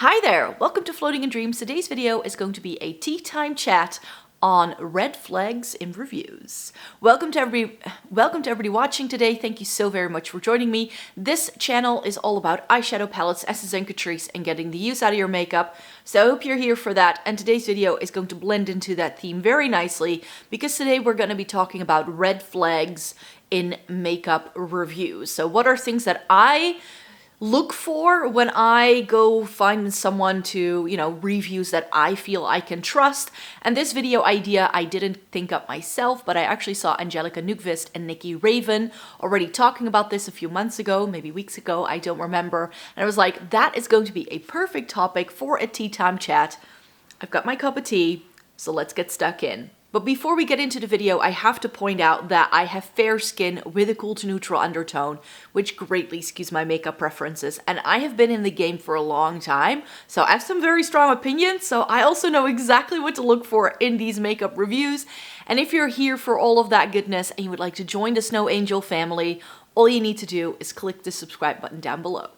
Hi there, welcome to Floating in Dreams. Today's video is going to be a tea time chat on red flags in reviews. Welcome to everybody watching today. Thank you so very much for joining me. This channel is all about eyeshadow palettes, Essences and Catrice, and getting the use out of your makeup. So I hope you're here for that, and today's video is going to blend into that theme very nicely because today we're going to be talking about red flags in makeup reviews. So what are things that I look for when I go find someone to, reviews that I feel I can trust. And this video idea I didn't think up myself, but I actually saw Angelica Newquist and Nikki Raven already talking about this a few months ago, maybe weeks ago, I don't remember. And I was like, that is going to be a perfect topic for a tea time chat. I've got my cup of tea, so let's get stuck in. But before we get into the video, I have to point out that I have fair skin with a cool to neutral undertone, which greatly skews my makeup preferences. And I have been in the game for a long time, so I have some very strong opinions, so I also know exactly what to look for in these makeup reviews. And if you're here for all of that goodness and you would like to join the Snow Angel family, all you need to do is click the subscribe button down below.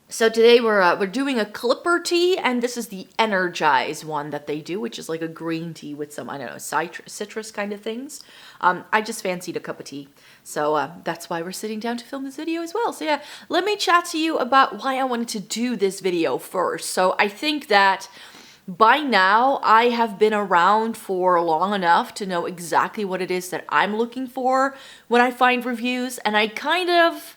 So today we're doing a clipper tea, and this is the Energize one that they do, which is like a green tea with some, I don't know, citrus kind of things. I just fancied a cup of tea, so that's why we're sitting down to film this video as well. So yeah, let me chat to you about why I wanted to do this video first. So I think that by now I have been around for long enough to know exactly what it is that I'm looking for when I find reviews, and I kind of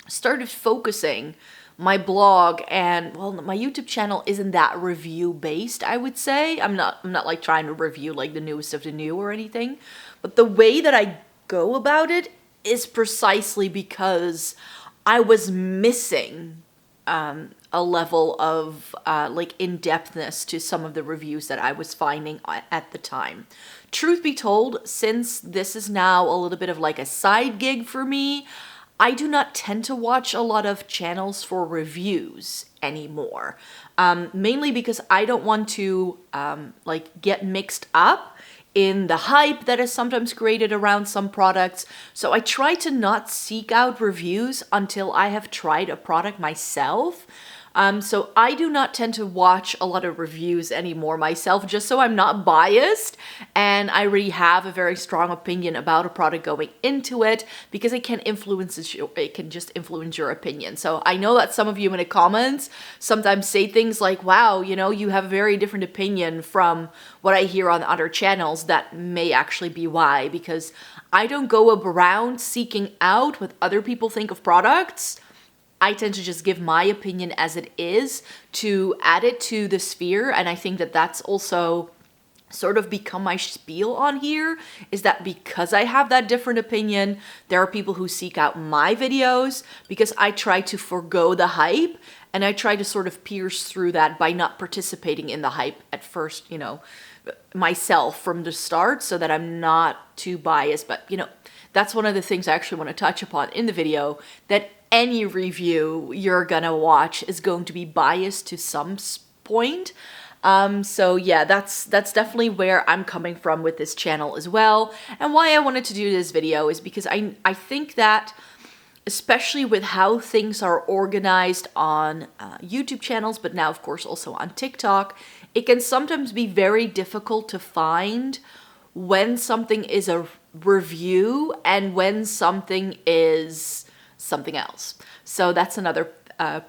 started focusing my blog and, well, my YouTube channel isn't that review based, I would say. I'm not like trying to review like the newest of the new or anything, but the way that I go about it is precisely because I was missing a level of like in-depthness to some of the reviews that I was finding at the time. Truth be told, since this is now a little bit of like a side gig for me, I do not tend to watch a lot of channels for reviews anymore, mainly because I don't want to like get mixed up in the hype that is sometimes created around some products. So I try to not seek out reviews until I have tried a product myself. So I do not tend to watch a lot of reviews anymore myself, just so I'm not biased and I already have a very strong opinion about a product going into it, because it can just influence your opinion. So I know that some of you in the comments sometimes say things like, wow, you have a very different opinion from what I hear on other channels. That may actually be why, because I don't go around seeking out what other people think of products. I tend to just give my opinion as it is to add it to the sphere, and I think that that's also sort of become my spiel on here, is that because I have that different opinion, there are people who seek out my videos because I try to forgo the hype, and I try to sort of pierce through that by not participating in the hype at first, myself from the start, so that I'm not too biased. But, that's one of the things I actually want to touch upon in the video, that any review you're gonna watch is going to be biased to some point. So yeah, that's definitely where I'm coming from with this channel as well. And why I wanted to do this video is because I think that, especially with how things are organized on YouTube channels, but now of course also on TikTok, it can sometimes be very difficult to find when something is a review and when something is something else. So that's another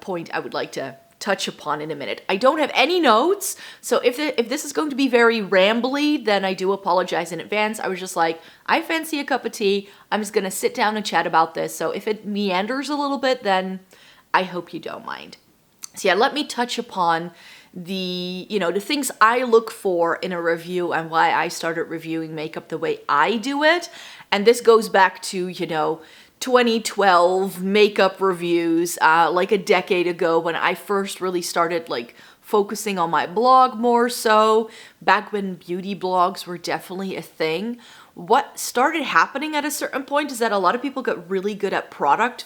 point I would like to touch upon in a minute. I don't have any notes, so if this is going to be very rambly, then I do apologize in advance. I was just like, I fancy a cup of tea. I'm just gonna sit down and chat about this. So if it meanders a little bit, then I hope you don't mind. So yeah, let me touch upon the things I look for in a review and why I started reviewing makeup the way I do it. And this goes back to, 2012 makeup reviews, like a decade ago, when I first really started like focusing on my blog more so, back when beauty blogs were definitely a thing. What started happening at a certain point is that a lot of people got really good at product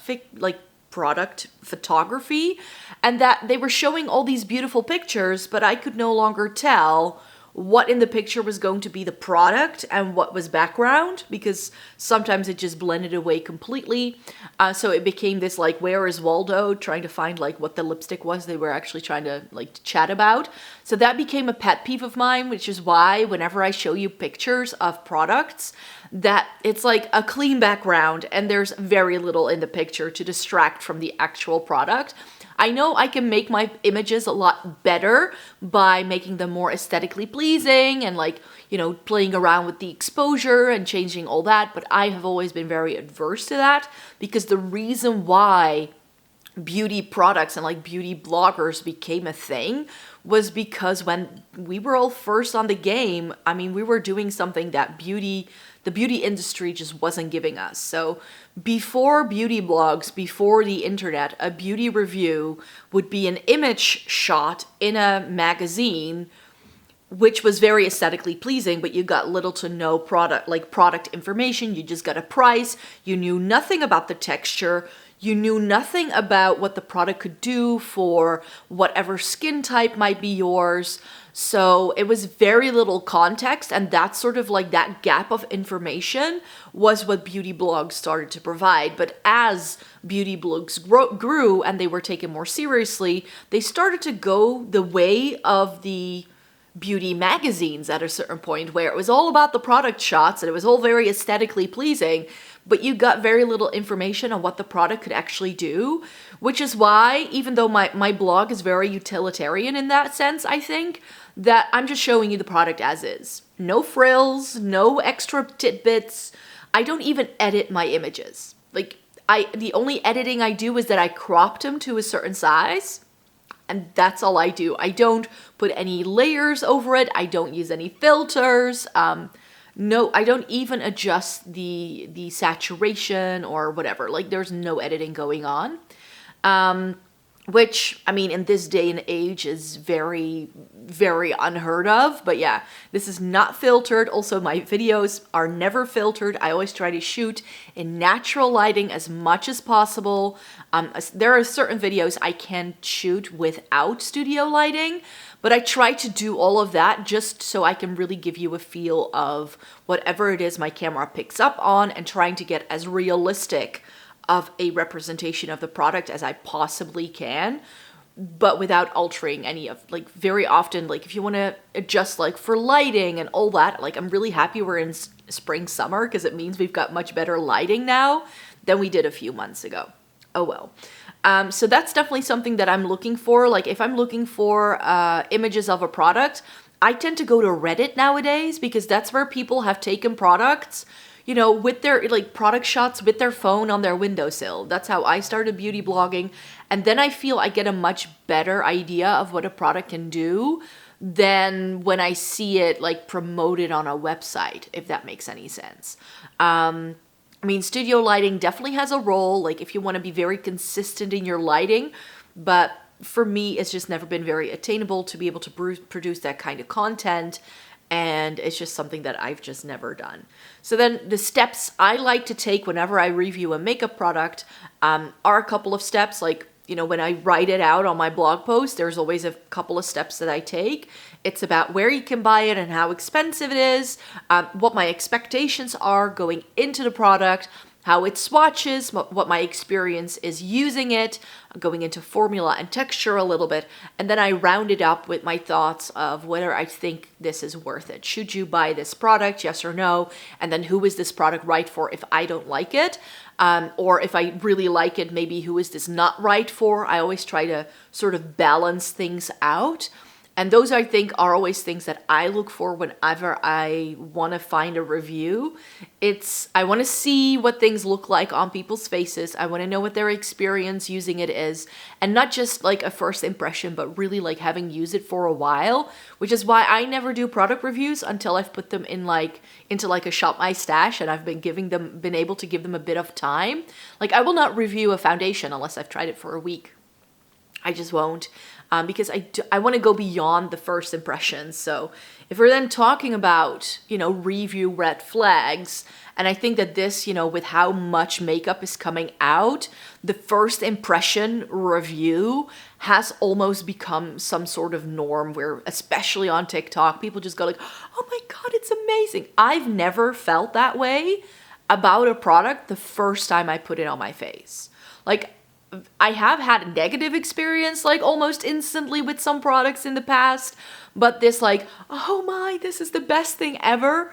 photography, and that they were showing all these beautiful pictures, but I could no longer tell what in the picture was going to be the product and what was background, because sometimes it just blended away completely. So it became this like, where is Waldo, trying to find like what the lipstick was they were actually trying to like chat about. So that became a pet peeve of mine, which is why whenever I show you pictures of products, that it's like a clean background and there's very little in the picture to distract from the actual product. I know I can make my images a lot better by making them more aesthetically pleasing and like, you know, playing around with the exposure and changing all that. But I have always been very adverse to that, because the reason why beauty products and like beauty bloggers became a thing was because when we were all first on the game, I mean, we were doing something that the beauty industry just wasn't giving us. So before beauty blogs, before the internet, a beauty review would be an image shot in a magazine, which was very aesthetically pleasing, but you got little to no product information. You just got a price. You knew nothing about the texture. You knew nothing about what the product could do for whatever skin type might be yours. So it was very little context, and that sort of like that gap of information was what beauty blogs started to provide. But as beauty blogs grew and they were taken more seriously, they started to go the way of the beauty magazines at a certain point, where it was all about the product shots and it was all very aesthetically pleasing, but you got very little information on what the product could actually do, which is why, even though my blog is very utilitarian in that sense, I think, that I'm just showing you the product as is. No frills, no extra tidbits. I don't even edit my images. Like, the only editing I do is that I cropped them to a certain size, and that's all I do. I don't put any layers over it. I don't use any filters. No, I don't even adjust the saturation or whatever. Like, there's no editing going on. Which, I mean, in this day and age is very, very unheard of. But yeah, this is not filtered. Also, my videos are never filtered. I always try to shoot in natural lighting as much as possible. There are certain videos I can shoot without studio lighting, but I try to do all of that just so I can really give you a feel of whatever it is my camera picks up on, and trying to get as realistic of a representation of the product as I possibly can, but without altering any of, like, very often, like, if you want to adjust, like, for lighting and all that, like, I'm really happy we're in spring, summer, because it means we've got much better lighting now than we did a few months ago. Oh well. So that's definitely something that I'm looking for. Like, if I'm looking for images of a product, I tend to go to Reddit nowadays, because that's where people have taken products, you know, with their, like, product shots with their phone on their windowsill. That's how I started beauty blogging. And then I feel I get a much better idea of what a product can do than when I see it, like, promoted on a website, if that makes any sense. I mean, studio lighting definitely has a role, like, if you want to be very consistent in your lighting, but for me, it's just never been very attainable to be able to produce that kind of content. And it's just something that I've just never done. So then the steps I like to take whenever I review a makeup product are a couple of steps. Like, you know, when I write it out on my blog post, there's always a couple of steps that I take. It's about where you can buy it and how expensive it is, what my expectations are going into the product, how it swatches, what my experience is using it, going into formula and texture a little bit, and then I round it up with my thoughts of whether I think this is worth it. Should you buy this product, yes or no? And then who is this product right for if I don't like it? Or if I really like it, maybe who is this not right for? I always try to sort of balance things out. And those, I think, are always things that I look for whenever I want to find a review. I want to see what things look like on people's faces. I want to know what their experience using it is. And not just like a first impression, but really like having used it for a while, which is why I never do product reviews until I've put them in into a Shop My Stash and I've been able to give them a bit of time. Like, I will not review a foundation unless I've tried it for a week. I just won't. because I want to go beyond the first impressions. So if we're then talking about, review red flags, and I think that this, with how much makeup is coming out, the first impression review has almost become some sort of norm where, especially on TikTok, people just go like, oh my God, it's amazing. I've never felt that way about a product the first time I put it on my face. Like, I have had a negative experience like almost instantly with some products in the past, but this like, oh my, this is the best thing ever.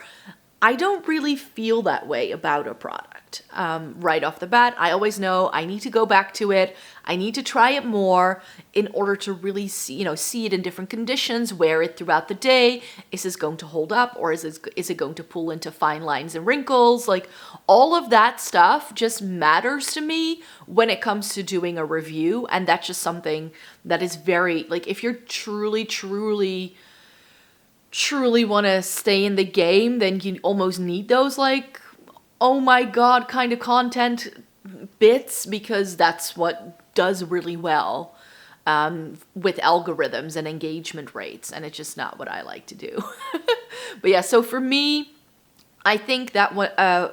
I don't really feel that way about a product right off the bat. I always know I need to go back to it. I need to try it more in order to really see it in different conditions, wear it throughout the day. Is this going to hold up, or is it going to pull into fine lines and wrinkles? Like, all of that stuff just matters to me when it comes to doing a review. And that's just something that is very, like, if you're truly want to stay in the game, then you almost need those like, oh my God, kind of content bits, because that's what does really well with algorithms and engagement rates, and it's just not what I like to do. But yeah, so for me, I think that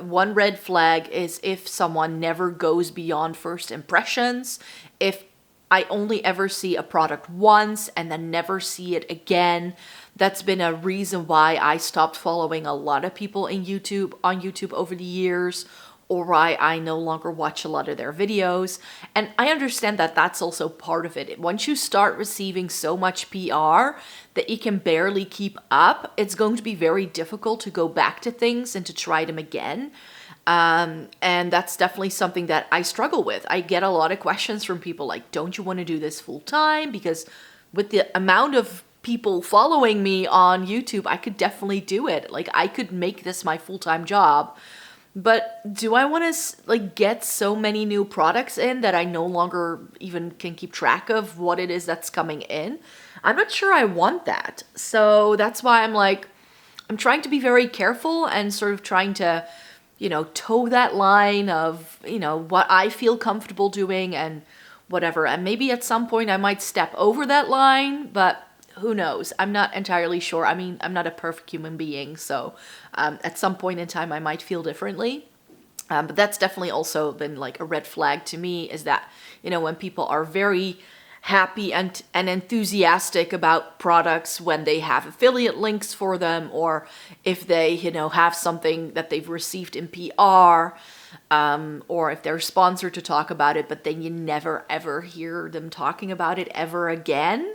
one red flag is if someone never goes beyond first impressions. If I only ever see a product once and then never see it again. That's been a reason why I stopped following a lot of people on YouTube over the years, or why I no longer watch a lot of their videos. And I understand that that's also part of it. Once you start receiving so much PR that you can barely keep up, it's going to be very difficult to go back to things and to try them again. And that's definitely something that I struggle with. I get a lot of questions from people like, don't you want to do this full time? Because with the amount of people following me on YouTube, I could definitely do it. Like, I could make this my full-time job. But do I want to like get so many new products in that I no longer even can keep track of what it is that's coming in? I'm not sure I want that. So that's why I'm trying to be very careful and sort of trying to, toe that line of, what I feel comfortable doing and whatever. And maybe at some point I might step over that line, but who knows? I'm not entirely sure. I mean, I'm not a perfect human being, so at some point in time I might feel differently. But that's definitely also been like a red flag to me, is that, when people are very happy and enthusiastic about products when they have affiliate links for them, or if they, have something that they've received in PR, or if they're sponsored to talk about it, but then you never ever hear them talking about it ever again.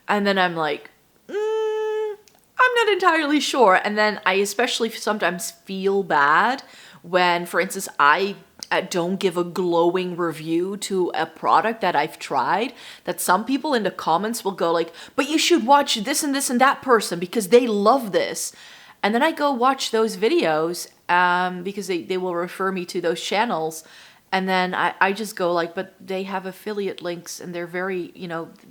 And then I'm like, I'm not entirely sure. And then I especially sometimes feel bad when, for instance, I don't give a glowing review to a product that I've tried, that some people in the comments will go like, but you should watch this and this and that person because they love this. And then I go watch those videos because they will refer me to those channels. And then I just go like, but they have affiliate links and they're very,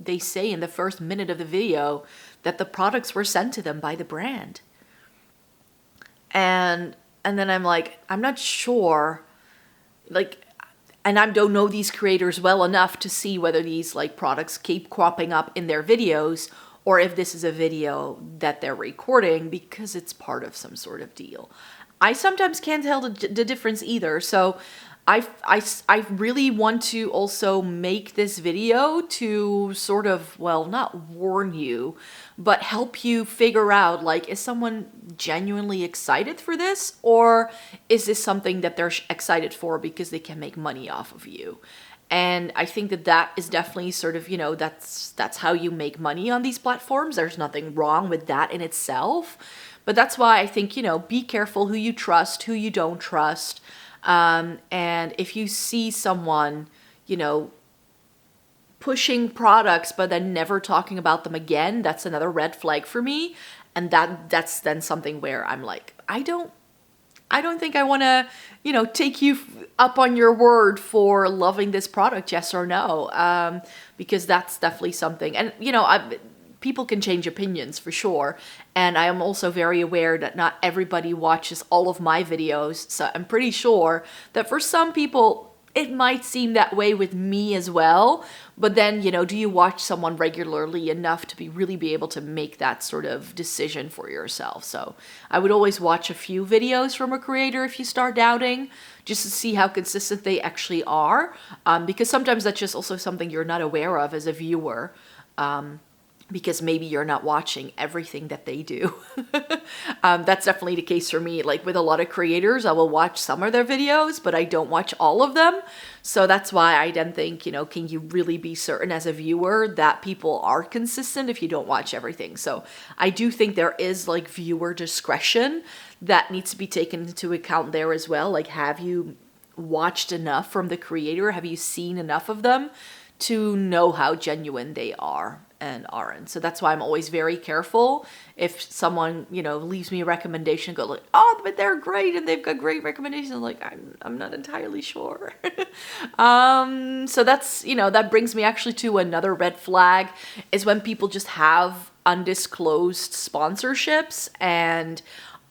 they say in the first minute of the video that the products were sent to them by the brand. And then I'm like, I'm not sure, like, and I don't know these creators well enough to see whether these like products keep cropping up in their videos or if this is a video that they're recording because it's part of some sort of deal. I sometimes can't tell the difference either. So I really want to also make this video to sort of, well, not warn you, but help you figure out, like, is someone genuinely excited for this? Or is this something that they're excited for because they can make money off of you? And I think that is definitely sort of, that's how you make money on these platforms. There's nothing wrong with that in itself. But that's why I think, be careful who you trust, who you don't trust. And if you see someone, pushing products but then never talking about them again, that's another red flag for me. And that's then something where I'm like, I don't think I want to, take you up on your word for loving this product, yes or no, because that's definitely something. And, people can change opinions for sure. And I am also very aware that not everybody watches all of my videos. So I'm pretty sure that for some people, it might seem that way with me as well, but then, you know, do you watch someone regularly enough to really be able to make that sort of decision for yourself? So I would always watch a few videos from a creator if you start doubting, just to see how consistent they actually are, because sometimes that's just also something you're not aware of as a viewer. Because maybe you're not watching everything that they do. That's definitely the case for me. Like with a lot of creators, I will watch some of their videos, but I don't watch all of them. So that's why I then think, you know, can you really be certain as a viewer that people are consistent if you don't watch everything? So I do think there is like viewer discretion that needs to be taken into account there as well. Like, have you watched enough from the creator? Have you seen enough of them to know how genuine they are and aren't? So that's why I'm always very careful if someone, you know, leaves me a recommendation, go like, oh, but they're great and they've got great recommendations. I'm like, I'm not entirely sure. So that's, you know, that brings me actually to another red flag, is when people just have undisclosed sponsorships and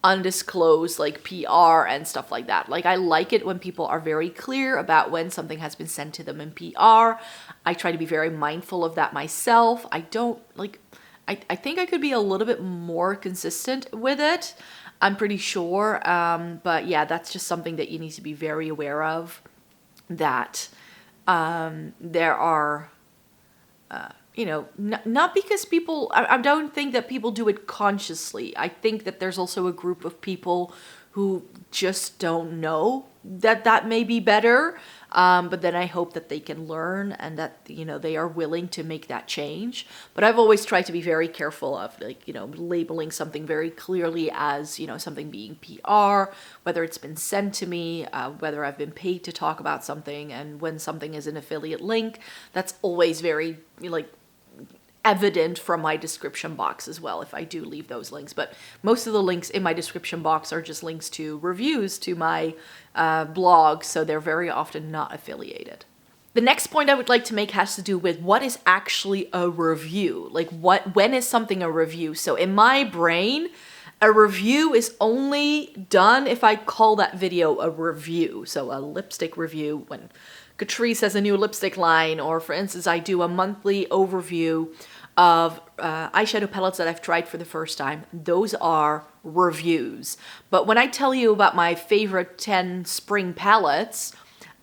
undisclosed like PR and stuff like that. Like, I like it when people are very clear about when something has been sent to them in PR. I try to be very mindful of that myself. I don't like, I think I could be a little bit more consistent with it, I'm pretty sure. But yeah, that's just something that you need to be very aware of, that there are, you know, not because people, I don't think that people do it consciously. I think that there's also a group of people who just don't know that that may be better. But then I hope that they can learn and that, you know, they are willing to make that change. But I've always tried to be very careful of, like, you know, labeling something very clearly as, you know, something being PR, whether it's been sent to me, whether I've been paid to talk about something, and when something is an affiliate link, that's always very, like, evident from my description box as well, if I do leave those links. But most of the links in my description box are just links to reviews to my blog, so they're very often not affiliated. The next point I would like to make has to do with what is actually a review. Like, when is something a review? So in my brain, a review is only done if I call that video a review. So a lipstick review, when Catrice has a new lipstick line, or for instance, I do a monthly overview of eyeshadow palettes that I've tried for the first time. Those are reviews. But when I tell you about my favorite 10 spring palettes,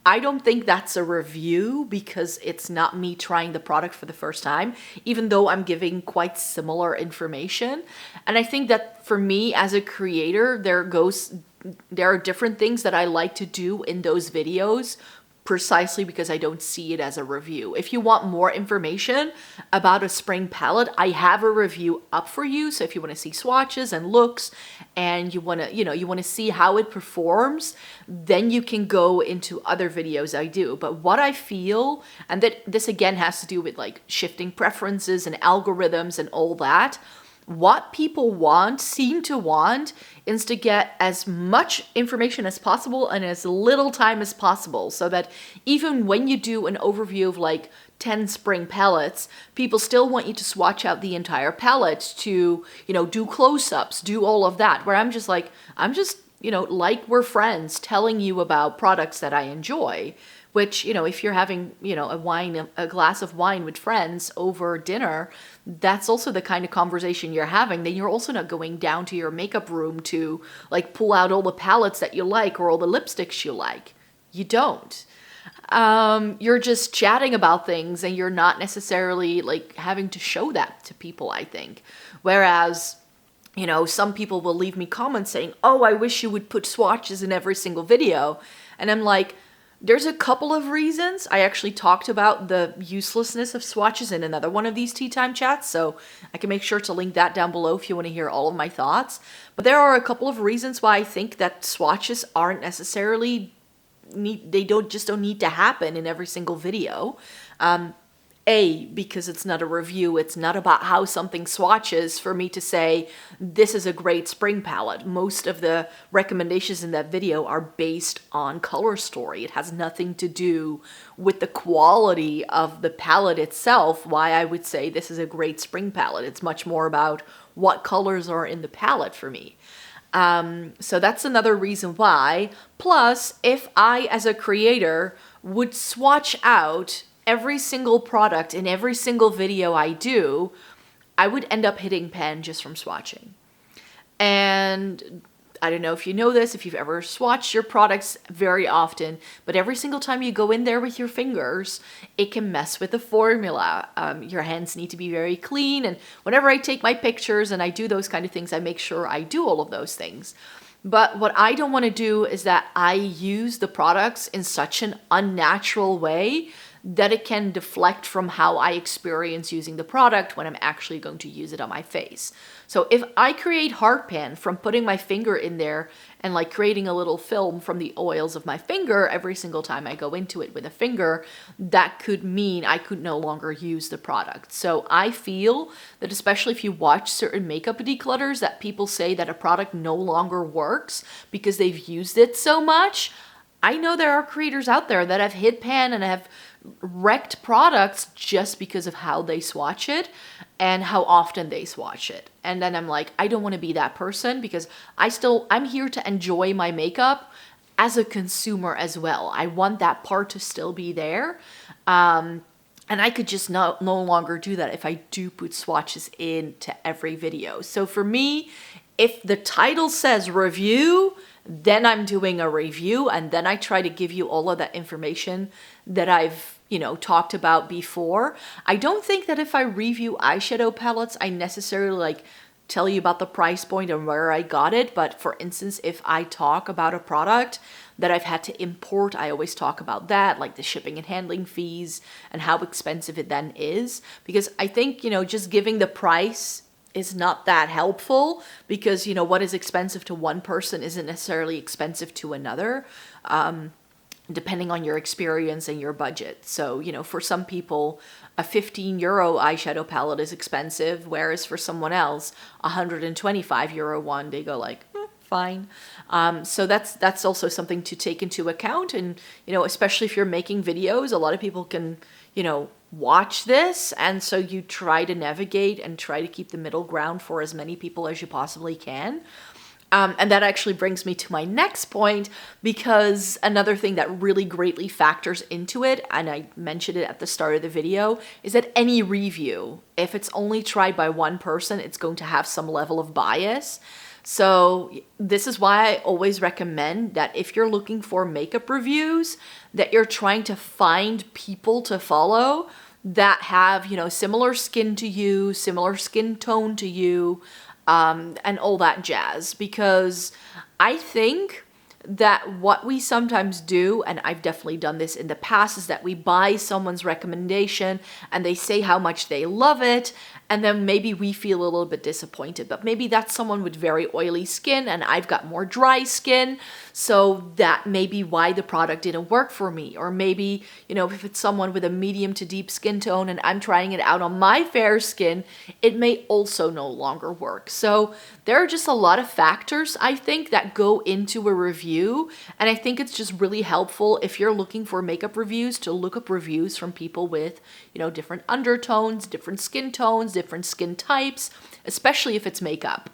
I don't think that's a review, because it's not me trying the product for the first time, even though I'm giving quite similar information. And I think that for me as a creator, there are different things that I like to do in those videos, precisely because I don't see it as a review. If you want more information about a spring palette, I have a review up for you. So if you want to see swatches and looks, and you want to, you know, you want to see how it performs, then you can go into other videos I do. But what I feel, and that this again has to do with like shifting preferences and algorithms and all that, what people seem to want, is to get as much information as possible in as little time as possible, so that even when you do an overview of like 10 spring palettes, people still want you to swatch out the entire palette, to, you know, do close-ups, do all of that, where I'm just, you know, like we're friends telling you about products that I enjoy. Which, you know, if you're having, you know, a glass of wine with friends over dinner, that's also the kind of conversation you're having. Then you're also not going down to your makeup room to like pull out all the palettes that you like or all the lipsticks you like. You don't. You're just chatting about things, and you're not necessarily like having to show that to people, I think. Whereas, you know, some people will leave me comments saying, oh, I wish you would put swatches in every single video. And I'm like, there's a couple of reasons. I actually talked about the uselessness of swatches in another one of these tea time chats, so I can make sure to link that down below if you want to hear all of my thoughts. But there are a couple of reasons why I think that swatches aren't necessarily they don't need to happen in every single video. Because it's not a review, it's not about how something swatches for me to say, this is a great spring palette. Most of the recommendations in that video are based on color story. It has nothing to do with the quality of the palette itself, why I would say this is a great spring palette. It's much more about what colors are in the palette for me. So that's another reason why. Plus, if I, as a creator, would swatch out every single product in every single video I do, I would end up hitting pan just from swatching. And I don't know if you know this, if you've ever swatched your products very often, but every single time you go in there with your fingers, it can mess with the formula. Your hands need to be very clean. And whenever I take my pictures and I do those kind of things, I make sure I do all of those things. But what I don't want to do is that I use the products in such an unnatural way that it can deflect from how I experience using the product when I'm actually going to use it on my face. So if I create hard pan from putting my finger in there and like creating a little film from the oils of my finger every single time I go into it with a finger, that could mean I could no longer use the product. So I feel that especially if you watch certain makeup declutters that people say that a product no longer works because they've used it so much, I know there are creators out there that have hit pan and have wrecked products just because of how they swatch it and how often they swatch it. And then I'm like, I don't want to be that person because I'm here to enjoy my makeup as a consumer as well. I want that part to still be there. And I could just no longer do that if I do put swatches into every video. So for me, if the title says review, then I'm doing a review, and then I try to give you all of that information that I've, talked about before. I don't think that if I review eyeshadow palettes, I necessarily tell you about the price point and where I got it. But for instance, if I talk about a product that I've had to import, I always talk about that, like the shipping and handling fees and how expensive it then is. Because I think, just giving the price is not that helpful because, what is expensive to one person isn't necessarily expensive to another, depending on your experience and your budget. So, for some people, a 15 euro eyeshadow palette is expensive, whereas for someone else, a 125 euro one, they go like, fine. So that's also something to take into account. And, especially if you're making videos, a lot of people can, watch this, and so you try to navigate and try to keep the middle ground for as many people as you possibly can. And that actually brings me to my next point, because another thing that really greatly factors into it, and I mentioned it at the start of the video, is that any review, if it's only tried by one person, it's going to have some level of bias. So this is why I always recommend that if you're looking for makeup reviews, that you're trying to find people to follow that have, similar skin to you, similar skin tone to you, and all that jazz. Because I think that what we sometimes do, and I've definitely done this in the past, is that we buy someone's recommendation and they say how much they love it, and then maybe we feel a little bit disappointed. But maybe that's someone with very oily skin and I've got more dry skin, so that may be why the product didn't work for me. Or maybe, if it's someone with a medium to deep skin tone and I'm trying it out on my fair skin, it may also no longer work. So there are just a lot of factors, I think, that go into a review. And I think it's just really helpful if you're looking for makeup reviews to look up reviews from people with, different undertones, different skin tones, different skin types, especially if it's makeup.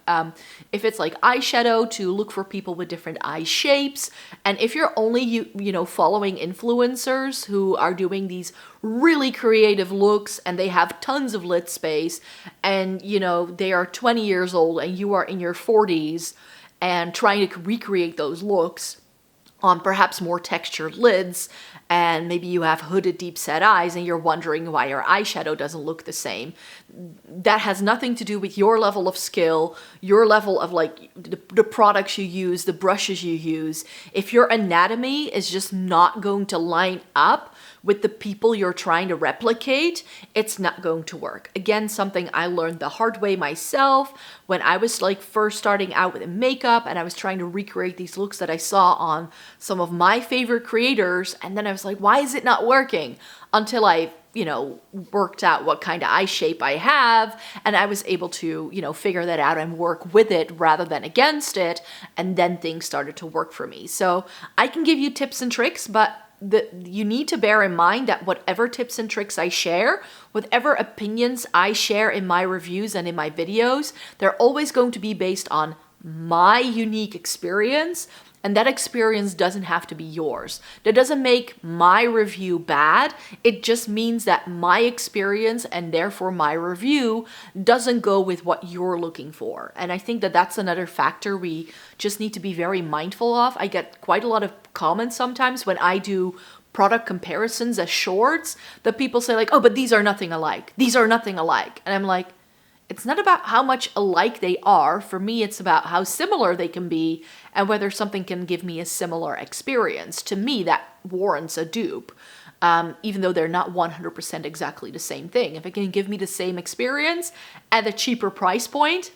If it's like eyeshadow, to look for people with different eye shapes. And if you're only, following influencers who are doing these really creative looks and they have tons of lid space and, they are 20 years old and you are in your 40s and trying to recreate those looks on perhaps more textured lids, and maybe you have hooded deep set eyes and you're wondering why your eyeshadow doesn't look the same. That has nothing to do with your level of skill, your level of the products you use, the brushes you use. If your anatomy is just not going to line up with the people you're trying to replicate, it's not going to work. Again, something I learned the hard way myself when I was first starting out with makeup and I was trying to recreate these looks that I saw on some of my favorite creators. And then I was like, why is it not working? Until I, worked out what kind of eye shape I have, and I was able to, figure that out and work with it rather than against it. And then things started to work for me. So I can give you tips and tricks, but you need to bear in mind that whatever tips and tricks I share, whatever opinions I share in my reviews and in my videos, they're always going to be based on my unique experience, and that experience doesn't have to be yours. That doesn't make my review bad. It just means that my experience and therefore my review doesn't go with what you're looking for. And I think that that's another factor we just need to be very mindful of. I get quite a lot of comments sometimes when I do product comparisons as shorts that people say like, oh, but these are nothing alike. These are nothing alike. And I'm like, it's not about how much alike they are. For me, it's about how similar they can be and whether something can give me a similar experience. To me, that warrants a dupe, even though they're not 100% exactly the same thing. If it can give me the same experience at a cheaper price point,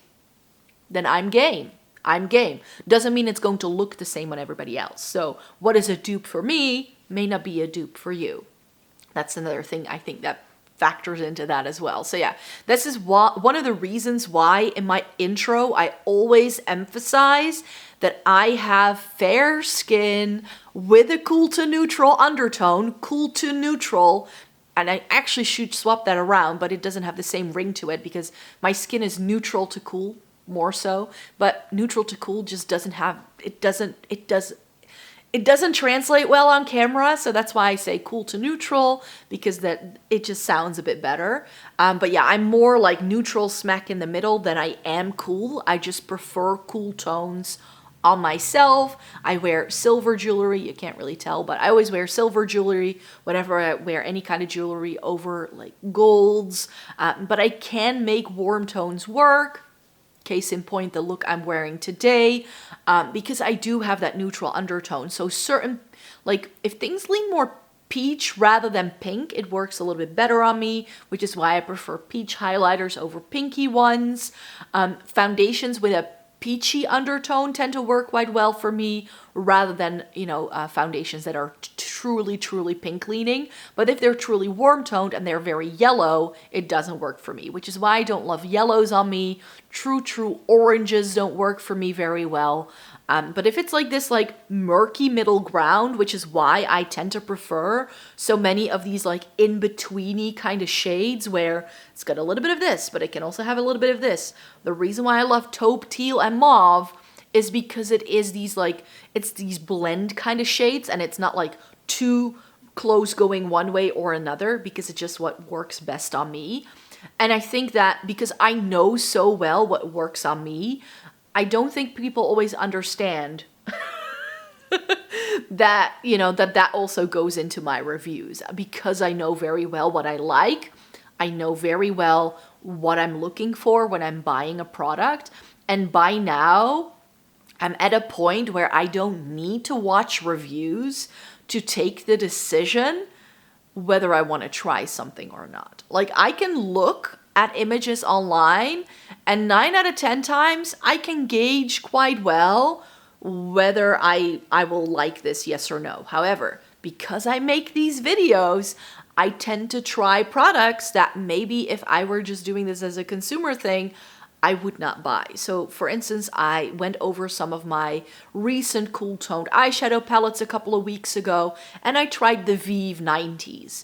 then I'm game. I'm game. Doesn't mean it's going to look the same on everybody else. So what is a dupe for me may not be a dupe for you. That's another thing I think that factors into that as well. So yeah, this is one of the reasons why in my intro I always emphasize that I have fair skin with a cool to neutral undertone, cool to neutral, and I actually should swap that around, but it doesn't have the same ring to it because my skin is neutral to cool more so, but neutral to cool just doesn't have, it doesn't translate well on camera, so that's why I say cool to neutral, because that it just sounds a bit better. But yeah, I'm more like neutral smack in the middle than I am cool. I just prefer cool tones on myself. I wear silver jewelry, you can't really tell, but I always wear silver jewelry whenever I wear any kind of jewelry over like golds. But I can make warm tones work. Case in point, the look I'm wearing today, because I do have that neutral undertone. So certain, like if things lean more peach rather than pink, it works a little bit better on me, which is why I prefer peach highlighters over pinky ones. Foundations with a peachy undertone tend to work quite well for me rather than, foundations that are truly pink leaning. But if they're truly warm toned and they're very yellow, it doesn't work for me, which is why I don't love yellows on me. True oranges don't work for me very well. But if it's like this like murky middle ground, which is why I tend to prefer so many of these like in-betweeny kind of shades where it's got a little bit of this, but it can also have a little bit of this. The reason why I love taupe, teal, and mauve is because it is these like, it's these blend kind of shades and it's not like too close going one way or another, because it's just what works best on me. And I think that because I know so well what works on me, I don't think people always understand that, that also goes into my reviews, because I know very well what I like. I know very well what I'm looking for when I'm buying a product. And by now, I'm at a point where I don't need to watch reviews to take the decision whether I want to try something or not. Like I can look at images online and 9 out of 10 times I can gauge quite well whether I will like this, yes or no. However, because I make these videos, I tend to try products that maybe if I were just doing this as a consumer thing, I would not buy. So for instance, I went over some of my recent cool toned eyeshadow palettes a couple of weeks ago, and I tried the Vive 90s.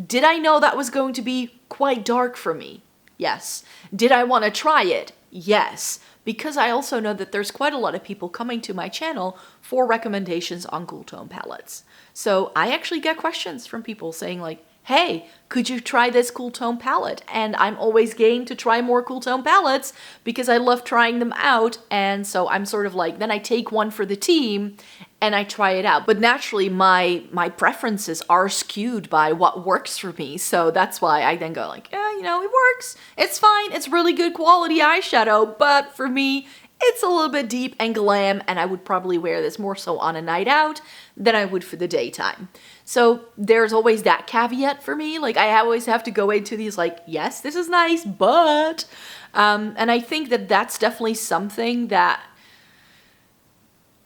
Did I know that was going to be quite dark for me? Yes. Did I want to try it? Yes. Because I also know that there's quite a lot of people coming to my channel for recommendations on cool tone palettes. So I actually get questions from people saying like, hey, could you try this cool tone palette? And I'm always game to try more cool tone palettes because I love trying them out. And so I'm sort of like, then I take one for the team and I try it out. But naturally, my preferences are skewed by what works for me. So that's why I then go like, yeah, it works. It's fine. It's really good quality eyeshadow. But for me, it's a little bit deep and glam, and I would probably wear this more so on a night out than I would for the daytime. So there's always that caveat for me. Like I always have to go into these like, yes, this is nice, but, and I think that that's definitely something that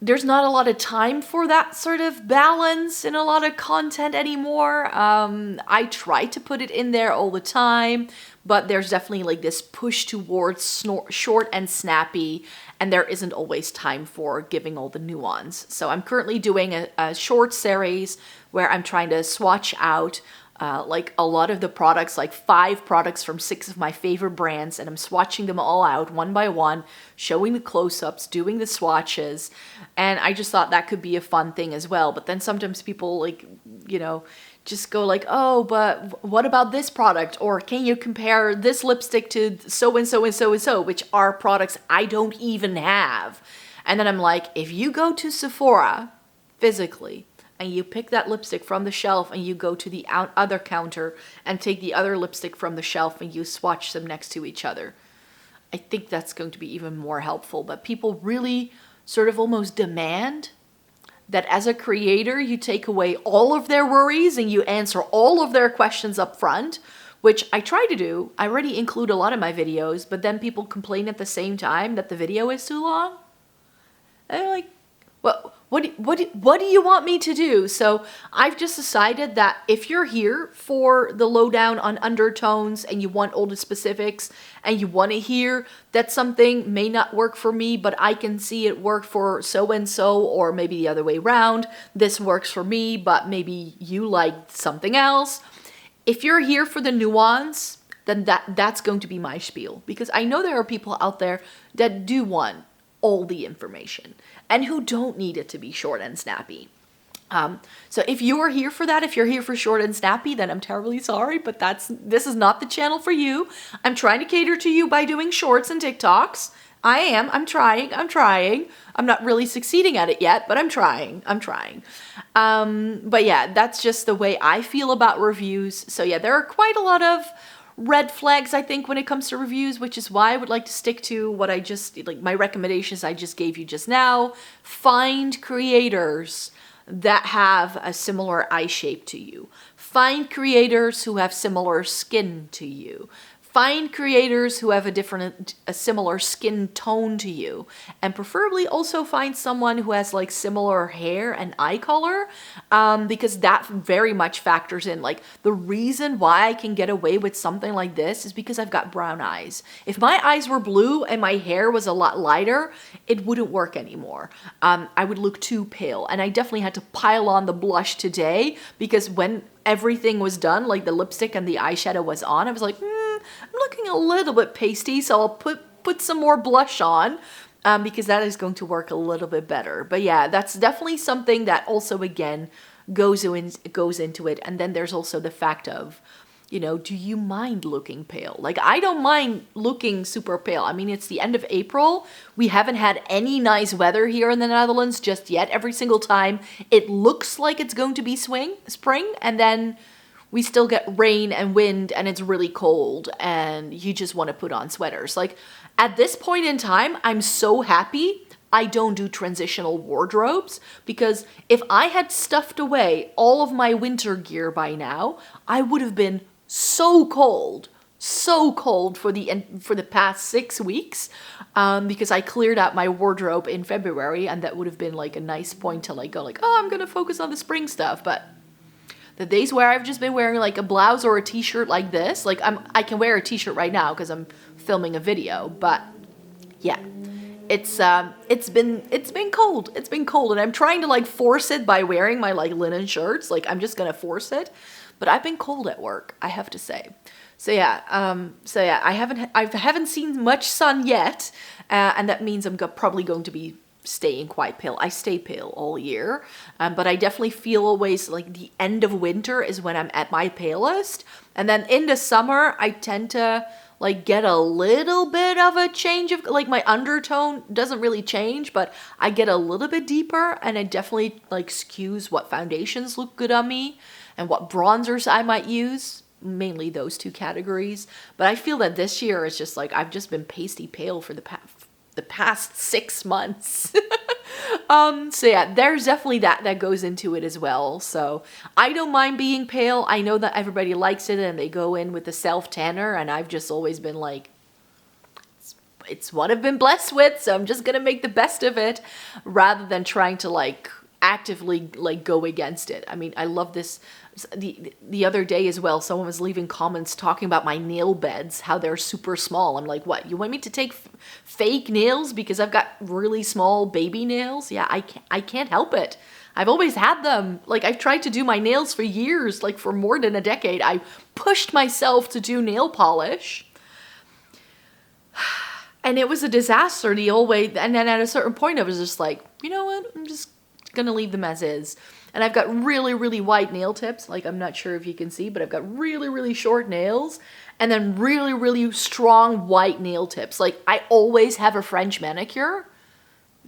there's not a lot of time for that sort of balance in a lot of content anymore. I try to put it in there all the time, but there's definitely like this push towards short and snappy, and there isn't always time for giving all the nuance. So I'm currently doing a short series where I'm trying to swatch out like a lot of the products, like 5 products from 6 of my favorite brands, and I'm swatching them all out one by one, showing the close-ups, doing the swatches, and I just thought that could be a fun thing as well. But then sometimes people, like, you know, just go like, oh, but what about this product? Or can you compare this lipstick to so and so and so and so, which are products I don't even have. And then I'm like, if you go to Sephora physically and you pick that lipstick from the shelf and you go to the other counter and take the other lipstick from the shelf and you swatch them next to each other, I think that's going to be even more helpful. But people really sort of almost demand that as a creator, you take away all of their worries and you answer all of their questions up front, which I try to do. I already include a lot of my videos, but then people complain at the same time that the video is too long. And they're like, well, what do you want me to do? So I've just decided that if you're here for the lowdown on undertones and you want all the specifics and you want to hear that something may not work for me, but I can see it work for so-and-so, or maybe the other way around, this works for me, but maybe you like something else. If you're here for the nuance, then that's going to be my spiel, because I know there are people out there that do want all the information and who don't need it to be short and snappy. So if you are here for that, if you're here for short and snappy, then I'm terribly sorry, but this is not the channel for you. I'm trying to cater to you by doing shorts and TikToks. I'm trying. I'm not really succeeding at it yet, but I'm trying. But yeah, that's just the way I feel about reviews. So yeah, there are quite a lot of red flags, I think, when it comes to reviews, which is why I would like to stick to what I just, like, my recommendations I just gave you just now. Find creators that have a similar eye shape to you. Find creators who have similar skin to you. Find creators who have a similar skin tone to you, and preferably also find someone who has like similar hair and eye color, because that very much factors in. Like, the reason why I can get away with something like this is because I've got brown eyes. If my eyes were blue and my hair was a lot lighter, it wouldn't work anymore. I would look too pale, and I definitely had to pile on the blush today, because when everything was done, like the lipstick and the eyeshadow was on, I was like, I'm looking a little bit pasty, so I'll put some more blush on, because that is going to work a little bit better. But yeah, that's definitely something that also, again, goes into it. And then there's also the fact of, you know, do you mind looking pale? Like, I don't mind looking super pale. I mean, it's the end of April. We haven't had any nice weather here in the Netherlands just yet. Every single time it looks like it's going to be spring, and then we still get rain and wind and it's really cold and you just want to put on sweaters. Like, at this point in time, I'm so happy I don't do transitional wardrobes, because if I had stuffed away all of my winter gear by now, I would have been so cold for the past 6 weeks, because I cleared out my wardrobe in February, and that would have been like a nice point to like go like, oh, I'm gonna focus on the spring stuff. But the days where I've just been wearing like a blouse or a t-shirt like this, like I can wear a t-shirt right now because I'm filming a video, but yeah, it's been cold. It's been cold, and I'm trying to like force it by wearing my like linen shirts. Like, I'm just gonna force it, but I've been cold at work, I have to say. So yeah, I haven't seen much sun yet, and that means I'm probably going to be staying quite pale. I stay pale all year, but I definitely feel always like the end of winter is when I'm at my palest, and then in the summer I tend to like get a little bit of a change of, like, my undertone doesn't really change, but I get a little bit deeper, and it definitely like skews what foundations look good on me and what bronzers I might use, mainly those two categories. But I feel that this year is just like I've just been pasty pale for the past 6 months. So yeah, there's definitely that goes into it as well. So I don't mind being pale. I know that everybody likes it and they go in with the self tanner, and I've just always been like, it's what I've been blessed with, so I'm just gonna make the best of it, rather than trying to like actively like go against it. I mean, I love this. The other day as well, someone was leaving comments talking about my nail beds, how they're super small. I'm like, what? You want me to take fake nails because I've got really small baby nails? Yeah, I can't help it. I've always had them. Like, I've tried to do my nails for years, like for more than a decade. I pushed myself to do nail polish. And it was a disaster the whole way. And then at a certain point, I was just like, you know what? I'm just going to leave them as is. And I've got really, really wide nail tips. Like, I'm not sure if you can see, but I've got really, really short nails. And then really, really strong white nail tips. Like, I always have a French manicure.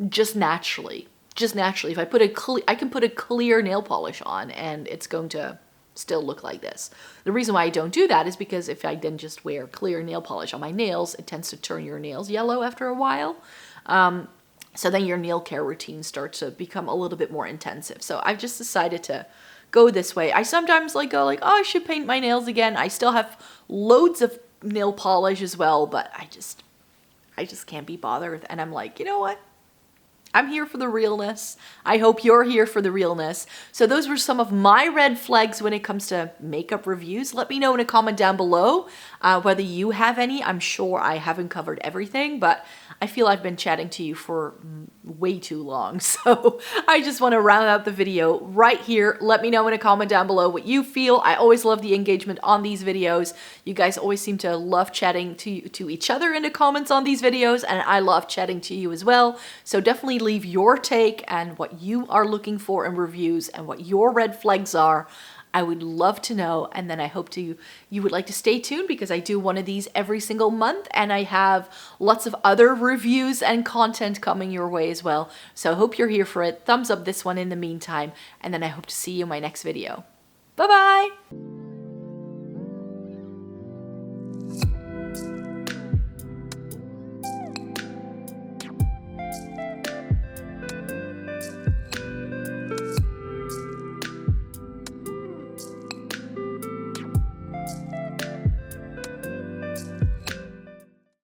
Just naturally. Just naturally. If I put I can put a clear nail polish on and it's going to still look like this. The reason why I don't do that is because if I then just wear clear nail polish on my nails, it tends to turn your nails yellow after a while. So then your nail care routine starts to become a little bit more intensive. So I've just decided to go this way. I sometimes go like, oh, I should paint my nails again. I still have loads of nail polish as well, but I just can't be bothered. And I'm like, you know what? I'm here for the realness. I hope you're here for the realness. So those were some of my red flags when it comes to makeup reviews. Let me know in a comment down below whether you have any. I'm sure I haven't covered everything, but I feel I've been chatting to you for way too long. So I just want to round out the video right here. Let me know in a comment down below what you feel. I always love the engagement on these videos. You guys always seem to love chatting to each other in the comments on these videos, and I love chatting to you as well. So definitely leave your take and what you are looking for in reviews and what your red flags are. I would love to know, and then I hope you would like to stay tuned because I do one of these every single month, and I have lots of other reviews and content coming your way as well. So I hope you're here for it. Thumbs up this one in the meantime, and then I hope to see you in my next video. Bye-bye!